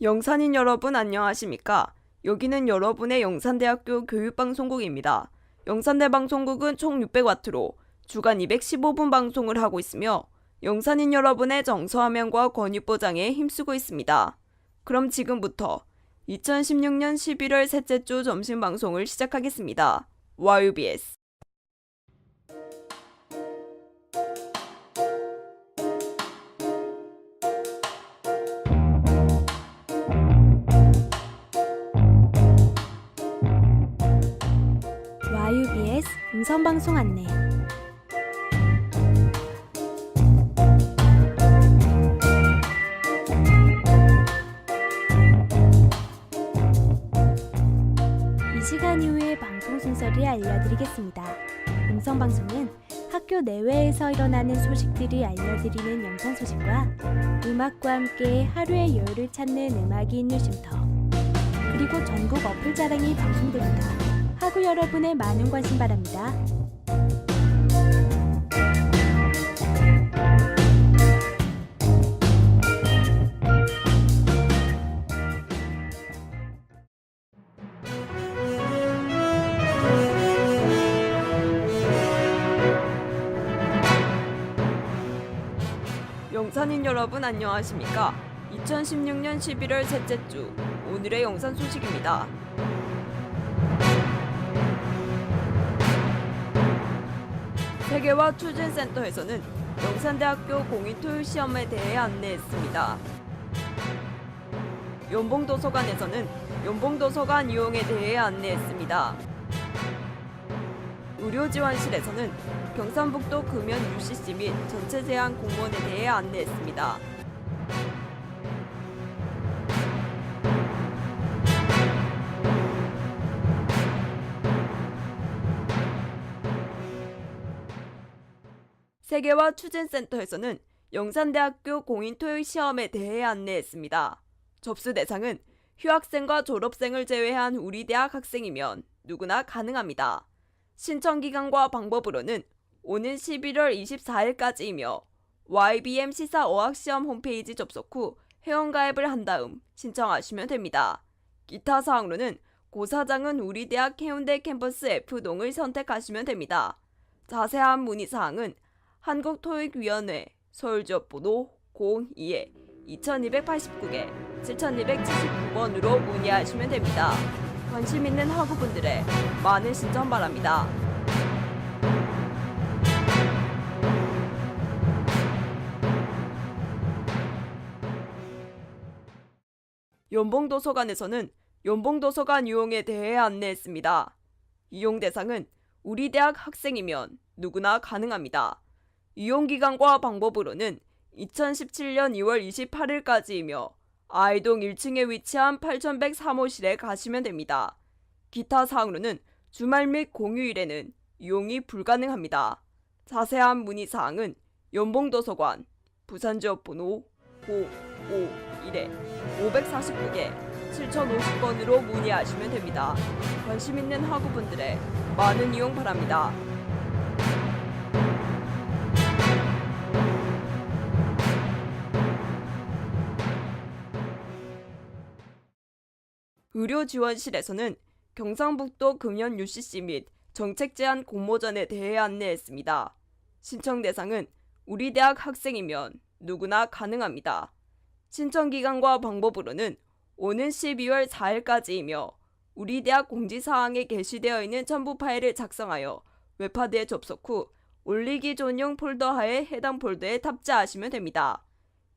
영산인 여러분 안녕하십니까? 여기는 여러분의 영산대학교 교육방송국입니다. 영산대 방송국은 총 600W로 주간 215분 방송을 하고 있으며 영산인 여러분의 정서화면과 권익보장에 힘쓰고 있습니다. 그럼 지금부터 2016년 11월 셋째 주 점심 방송을 시작하겠습니다. YUBS YUBS 음성방송 안내. 이 시간 이후의 방송 순서를 알려드리겠습니다. 음성방송은 학교 내외에서 일어나는 소식들을 알려드리는 영상 소식과 음악과 함께 하루의 여유를 찾는 음악이 있는 쉼터, 그리고 전국 어플 자랑이 방송됩니다. 학우 여러분의 많은 관심 바랍니다. 영산인 여러분 안녕하십니까? 2016년 11월 셋째 주 오늘의 영산 소식입니다. 세계화 추진센터에서는 영산대학교 공익토익 시험에 대해 안내했습니다. 연봉도서관에서는 연봉도서관 이용에 대해 안내했습니다. 의료지원실에서는 경상북도 금연 UCC 및 전체 제한 공무원에 대해 안내했습니다. 세계화 추진센터에서는 영산대학교 공인토익 시험에 대해 안내했습니다. 접수 대상은 휴학생과 졸업생을 제외한 우리 대학 학생이면 누구나 가능합니다. 신청 기간과 방법으로는 오는 11월 24일까지이며 YBM 시사 어학시험 홈페이지 접속 후 회원가입을 한 다음 신청하시면 됩니다. 기타 사항로는 고사장은 우리 대학 해운대 캠퍼스 F동을 선택하시면 됩니다. 자세한 문의사항은 한국토익위원회 서울지역번호 02-2289개 7279번으로 문의하시면 됩니다. 관심 있는 학우분들의 많은 신청 바랍니다. 연봉도서관에서는 연봉도서관 이용에 대해 안내했습니다. 이용 대상은 우리 대학 학생이면 누구나 가능합니다. 이용기간과 방법으로는 2017년 2월 28일까지이며 아이동 1층에 위치한 8100 사무실에 가시면 됩니다. 기타 사항로는 주말 및 공휴일에는 이용이 불가능합니다. 자세한 문의사항은 연봉도서관 부산지역번호 051-549개 7050번으로 문의하시면 됩니다. 관심 있는 학우분들의 많은 이용 바랍니다. 의료지원실에서는 경상북도 금연 UCC 및 정책제한 공모전에 대해 안내했습니다. 신청 대상은 우리 대학 학생이면 누구나 가능합니다. 신청 기간과 방법으로는 오는 12월 4일까지이며 우리 대학 공지사항에 게시되어 있는 첨부 파일을 작성하여 웹하드에 접속 후 올리기 전용 폴더 하에 해당 폴더에 탑재하시면 됩니다.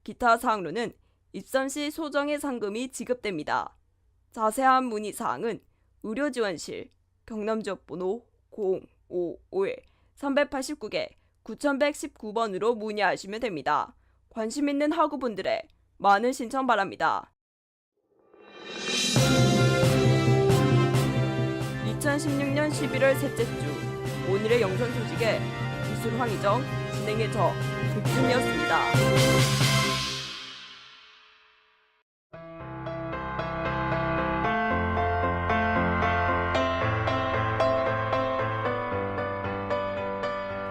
기타 사항로는 입선 시 소정의 상금이 지급됩니다. 자세한 문의사항은 의료지원실 경남지역번호 055-389개 9119번으로 문의하시면 됩니다. 관심 있는 학우분들의 많은 신청 바랍니다. 2016년 11월 셋째 주 오늘의 영상 소식에 기술 황희정, 진행의 저 백준이었습니다.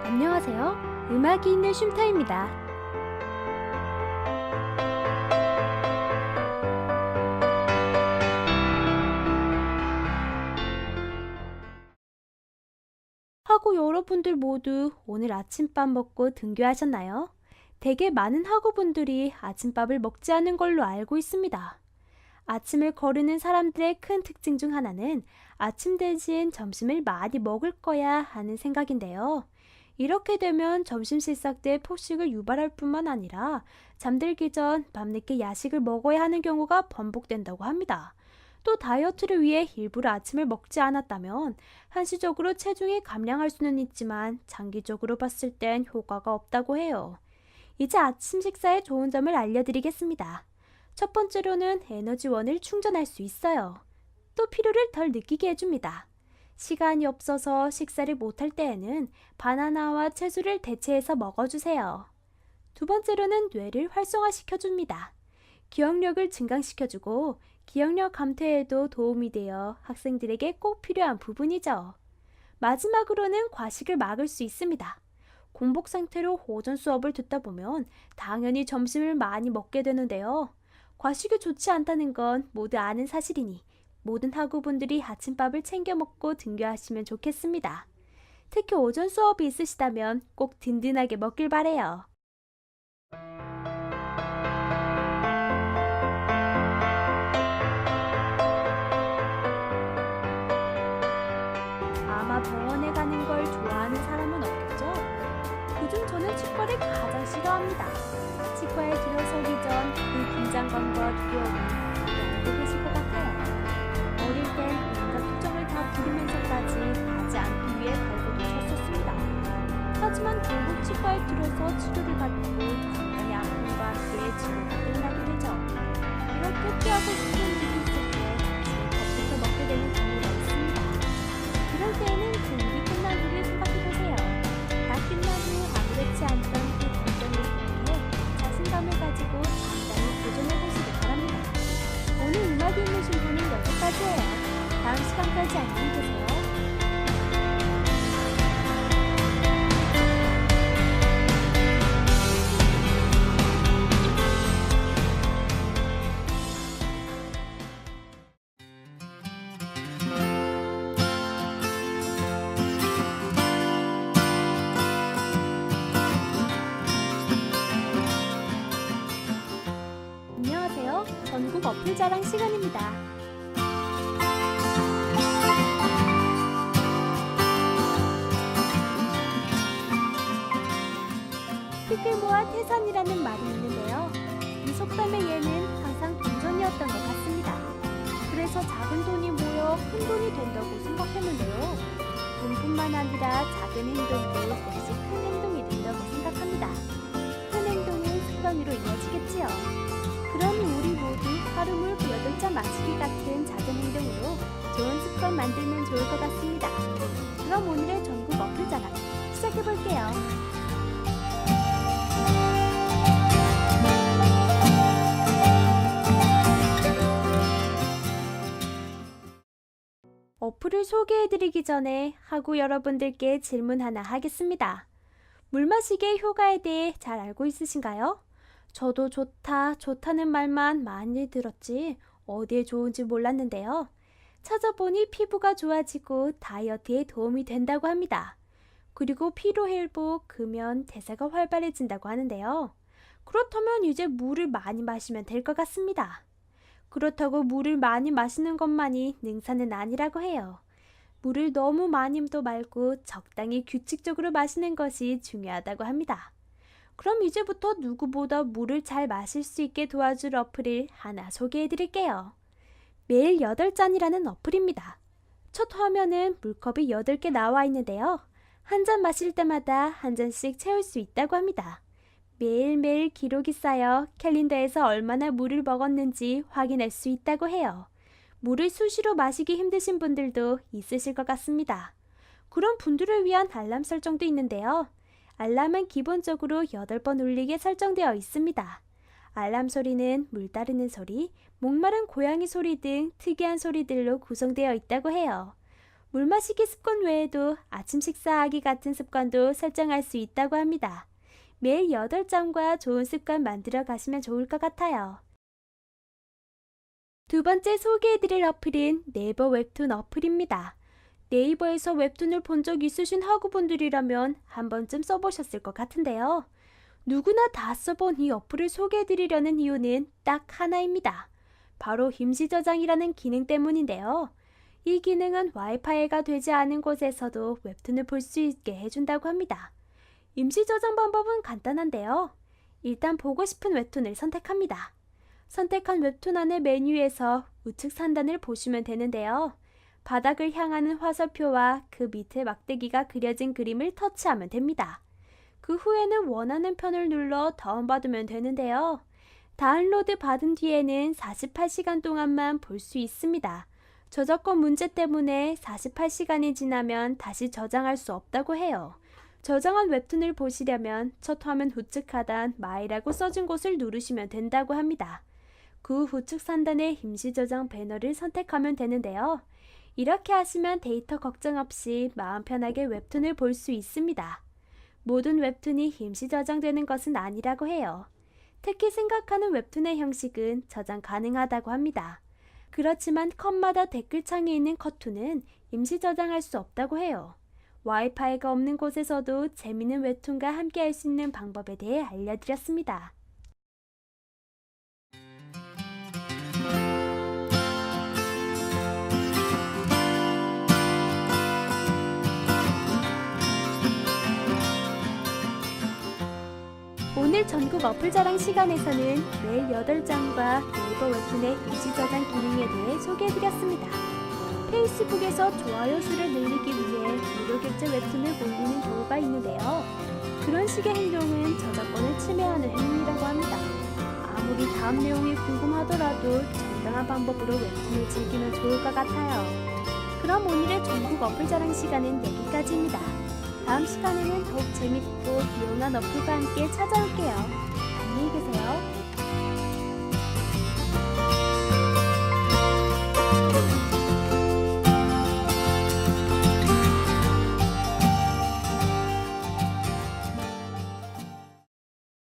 안녕하세요. 음악이 있는 쉼터입니다. 학우 여러분들 모두 오늘 아침밥 먹고 등교하셨나요? 대개 많은 학우분들이 아침밥을 먹지 않은 걸로 알고 있습니다. 아침을 거르는 사람들의 큰 특징 중 하나는 아침 대신 점심을 많이 먹을 거야 하는 생각인데요. 이렇게 되면 점심 식사 때 폭식을 유발할 뿐만 아니라 잠들기 전 밤늦게 야식을 먹어야 하는 경우가 반복된다고 합니다. 또 다이어트를 위해 일부러 아침을 먹지 않았다면 한시적으로 체중이 감량할 수는 있지만 장기적으로 봤을 땐 효과가 없다고 해요. 이제 아침 식사의 좋은 점을 알려드리겠습니다. 첫 번째로는 에너지원을 충전할 수 있어요. 또 피로를 덜 느끼게 해줍니다. 시간이 없어서 식사를 못할 때에는 바나나와 채소를 대체해서 먹어주세요. 두 번째로는 뇌를 활성화시켜줍니다. 기억력을 증강시켜주고 기억력 감퇴에도 도움이 되어 학생들에게 꼭 필요한 부분이죠. 마지막으로는 과식을 막을 수 있습니다. 공복 상태로 오전 수업을 듣다 보면 당연히 점심을 많이 먹게 되는데요. 과식이 좋지 않다는 건 모두 아는 사실이니 모든 학우분들이 아침밥을 챙겨 먹고 등교하시면 좋겠습니다. 특히 오전 수업이 있으시다면 꼭 든든하게 먹길 바래요. 아마 병원에 가는 걸 좋아하는 사람은 없겠죠? 그중 저는 치과를 가장 싫어합니다. 치과에 들어서기 전 그 긴장감과 두려움이 알고 계실 것 같아요. 어릴 땐 온갖 표정을 다 부리면서까지 가지 않기 위해 발버둥 쳤었습니다. 하지만 결국 치과에 들어서 치료를 받고 간단히 아픔과 함께 치료가 끝나게 되죠. 이렇게 피하고 싶은 일이 있을 때 아침에 밥부터 먹게 되는 경우가 있습니다. 그럴 때에는 그 일이 끝난 후를 생각해보세요. 다 끝난 후 아무렇지 않던 그 감정을 통해 자신감을 가지고 당당히 도전해보시기 바랍니다. 오늘 음악이 있는 신분은 여기까지예요. 다음 시간까지 안녕히 계세요. 안녕하세요. 전국 어플 자랑 시간입니다. 티끌 모아 태산이라는 말이 있는데요. 이 속담의 예는 항상 동전이었던 것 같습니다. 그래서 작은 돈이 모여 큰 돈이 된다고 생각했는데요. 돈뿐만 아니라 작은 행동도 역시 큰 행동이 된다고 생각합니다. 큰 행동은 습관으로 이어지겠지요. 그러니 우리 모두 하루 물 8잔 마시기 같은 작은 행동으로 좋은 습관 만들면 좋을 것 같습니다. 그럼 오늘의 전국 어플 자랑 시작해볼게요. 어플을 소개해드리기 전에 학우 여러분들께 질문 하나 하겠습니다. 물 마시기의 효과에 대해 잘 알고 있으신가요? 저도 좋다는 말만 많이 들었지 어디에 좋은지 몰랐는데요. 찾아보니 피부가 좋아지고 다이어트에 도움이 된다고 합니다. 그리고 피로회복, 금연, 대사가 활발해진다고 하는데요. 그렇다면 이제 물을 많이 마시면 될 것 같습니다. 그렇다고 물을 많이 마시는 것만이 능사는 아니라고 해요. 물을 너무 많이도 말고 적당히 규칙적으로 마시는 것이 중요하다고 합니다. 그럼 이제부터 누구보다 물을 잘 마실 수 있게 도와줄 어플을 하나 소개해 드릴게요. 매일 8잔이라는 어플입니다. 첫 화면은 물컵이 8개 나와 있는데요. 한 잔 마실 때마다 한 잔씩 채울 수 있다고 합니다. 매일매일 기록이 쌓여 캘린더에서 얼마나 물을 먹었는지 확인할 수 있다고 해요. 물을 수시로 마시기 힘드신 분들도 있으실 것 같습니다. 그런 분들을 위한 알람 설정도 있는데요. 알람은 기본적으로 8번 울리게 설정되어 있습니다. 알람 소리는 물 따르는 소리, 목마른 고양이 소리 등 특이한 소리들로 구성되어 있다고 해요. 물 마시기 습관 외에도 아침 식사하기 같은 습관도 설정할 수 있다고 합니다. 매일 8잔과 좋은 습관 만들어 가시면 좋을 것 같아요. 두 번째 소개해드릴 어플은 네이버 웹툰 어플입니다. 네이버에서 웹툰을 본 적 있으신 학우분들이라면 한 번쯤 써보셨을 것 같은데요. 누구나 다 써본 이 어플을 소개해드리려는 이유는 딱 하나입니다. 바로 임시 저장이라는 기능 때문인데요. 이 기능은 와이파이가 되지 않은 곳에서도 웹툰을 볼 수 있게 해준다고 합니다. 임시 저장 방법은 간단한데요. 일단 보고 싶은 웹툰을 선택합니다. 선택한 웹툰 안의 메뉴에서 우측 상단을 보시면 되는데요. 바닥을 향하는 화살표와 그 밑에 막대기가 그려진 그림을 터치하면 됩니다. 그 후에는 원하는 편을 눌러 다운받으면 되는데요. 다운로드 받은 뒤에는 48시간 동안만 볼 수 있습니다. 저작권 문제 때문에 48시간이 지나면 다시 저장할 수 없다고 해요. 저장한 웹툰을 보시려면 첫 화면 우측 하단 마이라고 써진 곳을 누르시면 된다고 합니다. 그 우측 상단의 임시 저장 배너를 선택하면 되는데요. 이렇게 하시면 데이터 걱정 없이 마음 편하게 웹툰을 볼 수 있습니다. 모든 웹툰이 임시 저장되는 것은 아니라고 해요. 특히 생각하는 웹툰의 형식은 저장 가능하다고 합니다. 그렇지만 컷마다 댓글창에 있는 컷툰은 임시 저장할 수 없다고 해요. 와이파이가 없는 곳에서도 재미있는 웹툰과 함께 할 수 있는 방법에 대해 알려드렸습니다. 오늘 전국 어플 자랑 시간에서는 매일 8장과 네이버 웹툰의 임시 저장 기능에 대해 소개해드렸습니다. 페이스북에서 좋아요 수를 늘리기 위해 무료 객체 웹툰을 올리는 경우가 있는데요. 그런 식의 행동은 저작권을 침해하는 행위라고 합니다. 아무리 다음 내용이 궁금하더라도 정당한 방법으로 웹툰을 즐기면 좋을 것 같아요. 그럼 오늘의 전국 어플 자랑 시간은 여기까지입니다. 다음 시간에는 더욱 재밌고 유용한 어플과 함께 찾아올게요. 안녕히 계세요.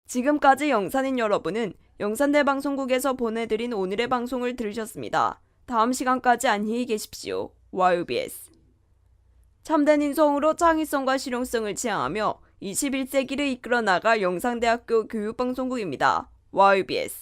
지금까지 영산인 여러분은 영산대방송국에서 보내드린 오늘의 방송을 들으셨습니다. 다음 시간까지 안녕히 계십시오. YBS 참된 인성으로 창의성과 실용성을 지향하며 21세기를 이끌어 나갈 영상대학교 교육방송국입니다. YBS